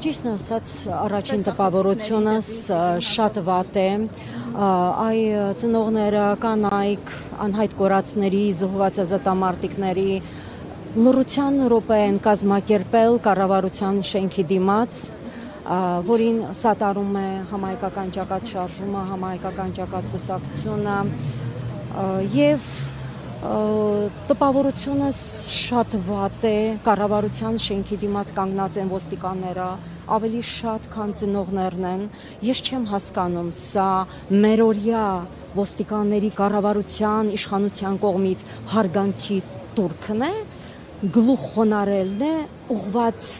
Ճիշտն ասած, առաջին տպավորությունս շատ վատ է, այ ծնողները, կանայք, անհայտ կորածների, զոհված ազատամարտիկների լռության րոպե են կազմակերպել կառավարության շենքի դիմաց, որին սատարում է համահայկական ճակատ շարժումը, համահայկական ճակատ կուսակցությունը եւ տպավորությունս շատ վատ է, կառավարության շենքի դիմաց կանգնած են ոստիկանները, ավելի շատ քան ծնողներն են, ես չեմ հասկանում, սա մերօրյա ոստիկանների կառավարության իշխանության կողմից հարգանքի տուրքն է, գլուխ խոնարհելն է, ուղված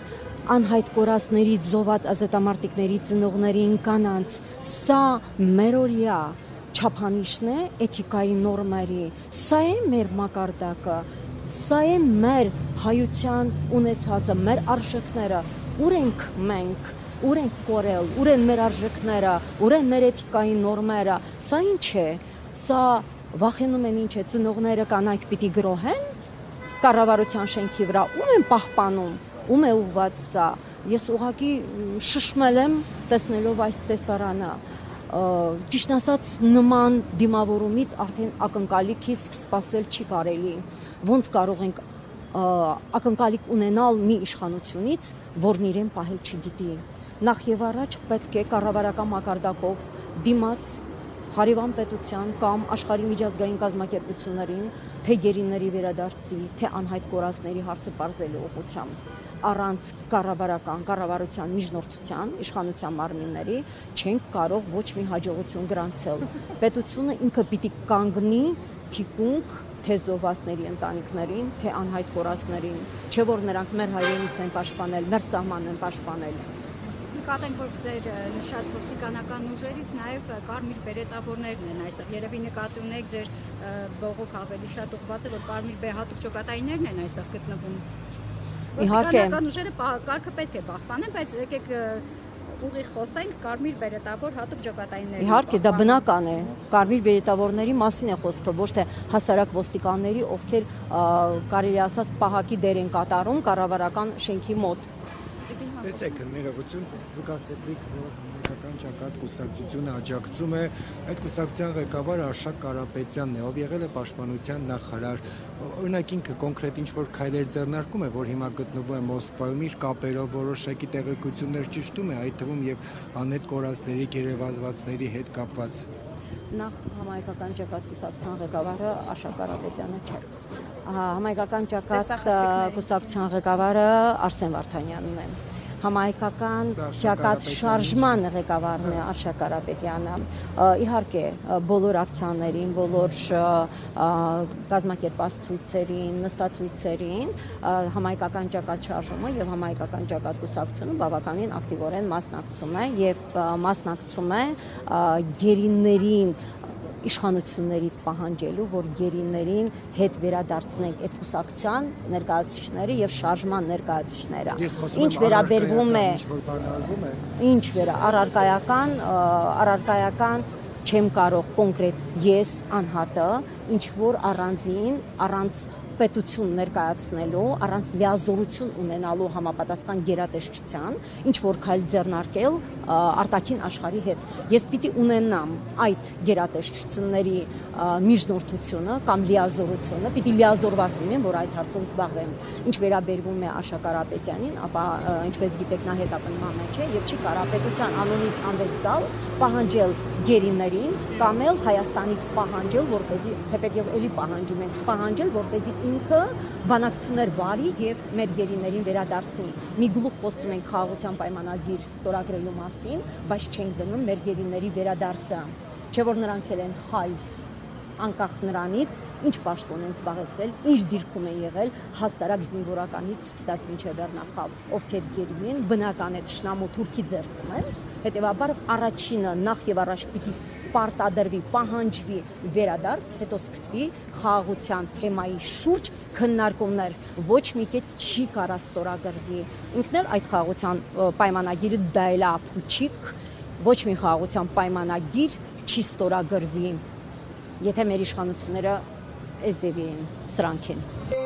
անհայտ կորածների, զոհված ազատամարտիկների ծնողներին, կանանց, սա մերօրյա չափանիշն է էթիկայի նորմերի, սա է մեր մակարդակը, սա է մեր հայության ունեցածը, մեր արժեքները, ուր ենք մենք, ուր ենք կորել, ուր են մեր արժեքները, ուր են մեր էթիկայի նորմերը, սա ինչ է, սա վախենում են ինչ է, ծնողները կանայք պիտի գրոհեն կառավարության շենքի վրա, ում են պահպանում, ում է ուղված սա, ես ուղղակի շշմել եմ տեսնելով այս տեսարանը, ճիշտ ասած նման դիմավորումից արդեն ակնկալիքից սպասել չի կարելի, ոնց կարող ենք ակնկալիք ունենալ մի իշխանությունից, որն իրեն պահել չգիտի, նախ եւ առաջ պետք է կառավարական մակարդակով դիմաց հարևան պետության կամ աշխարհի միջազգային կազմակերպություններին, թե գերիների վերադարձի, թե անհայտ կորածների հարցը պարզելու ուղղությամբ առանց կառավարության միջնորդության, իշխանության մարմինների չենք կարող ոչ մի հաջողություն գրանցել։ Պետությունը ինքը պիտի կանգնի թիկունք թե զոհվածների ընտանիքներին, թե անհայտ կորածներին, չէ որ նրանք մեր հայրենիքն են պաշտպանել, մեր սահմանն են պաշտպանել։ Նկատենք, որ ձեր նշած ոստիկանական ուժերից նաև կարմիր բերետավորներն են այստեղ։ Երևի նկատի ունեք ձեր բողոք ավելի շատ ուղղված է, որ կարմիր բեհատուկ ճոկատայիններն են այստեղ գտնվում։ Իհարկե, ոստիկանական ուժերը կարգը պետք է պահպանեն, բայց եկեք ուղիղ խոսենք կարմիր բերետավոր հատուկ ճոկատայինների։ Իհարկե, դա բնական է։ Կարմիր բերետավորների մասին է խոսքը, ոչ թե հասարակ ոստիկանների, ովքեր կարելի ասած պահակի դեր են կատարում կառավարական շենքի մոտ։ Տեսեք, ներողություն, դուք ասեցիք, որ համայնքական ճակատ կուսակցությունը աջակցում է, այդ կուսակցության ղեկավարը Արշակ Կարապետյանն է, ով եղել է պաշտպանության նախարար, օրինակ ինքը կոնկրետ ինչ-որ քայլեր ձեռնարկում է, որ հիմա գտնվում է Մոսկվայում, իր կապերով որոշակի տեղեկություններ ճշտում է, այդ թվում եւ անհետ կորածների, գերեվազվածների հետ կապված։ Նախ համայնքական ճակատ կուսակցության ղեկավարը Արշակ Կարապետյանը չէ։ Համայնքական ճակատ կուսակցության ղեկավարը Արսեն Վարդանյանն է։ Համայնքական ճակատ շարժման ղեկավարն է Արշակ Կարապետյանը։ Իհարկե, բոլոր ակցիաներին, բոլոր կազմակերպած ցույցերին, նստացույցերին համայնքական ճակատ շարժումը եւ համայնքական ճակատ կուսակցությունը բավականին ակտիվորեն մասնակցում է եւ մասնակցում է գերիներին իշխանություններից պահանջելու, որ գերիներին հետ վերադարձնենք այդ կուսակցության ներկայացուցիչները եւ շարժման ներկայացուցիչները։ Ինչ վերաբերվում է, ինչ առարկայական չեմ կարող կոնկրետ ես անհատը ինչ որ առանձին առանց պետություն ներկայացնելու, առանց լիազորություն ունենալու համապատասխան գերատեսչության, ինչ որ քայլ ձեռնարկել արտաքին աշխարհի հետ։ Ես պիտի ունենամ այդ գերատեսչությունների միջնորդությունը կամ լիազորությունը, պիտի լիազորված լինեմ, որ այդ հարցով զբաղվեմ։ Ինչ վերաբերվում է Արշակ Կարապետյանին, ապա ինչպես գիտեք, նա հետապնդման մեջ է եւ չի կարող պետության անունից հանդես գալ, պահանջել գերիներին կամ էլ Հայաստանից պահանջել, որպեսզի թեպետև էլի պահանջում են, պահանջել, որպեսզի ինքը բանակցություններ վարի եւ մեր գերիներին վերադարձնի։ Մի գլուխ խոսում ենք խաղաղության պայմանագիր ստորագրելու մասին, բայց չենք դնում մեր գերիների վերադարձը։ Չէ որ նրանք են հայ, անկախ նրանից, ինչ պաշտոն են զբաղեցրել, ինչ դիրքում են եղել հասարակ զինվորականից սկսած մինչև վերնախավ, ովքեր գերին են, բնական է թշնամու թուրքի ձեռքում են, հետևաբար առաջինը նախ եւ առաջ պիտի պարտադրվի, պահանջվի վերադարձ, հետո սկսվի խաղաղության թեմայի շուրջ քննարկումներ, ոչ մի կետ չի կարա ստորագրվի։ Ինքն էլ այդ խաղաղության պայմանագիրը դա էլ ապուչիկ, ոչ մի խաղաղության պայմանագիր չի ստորագրվի, եթե մեր իշխանությունները այս դեպի են սրանք են։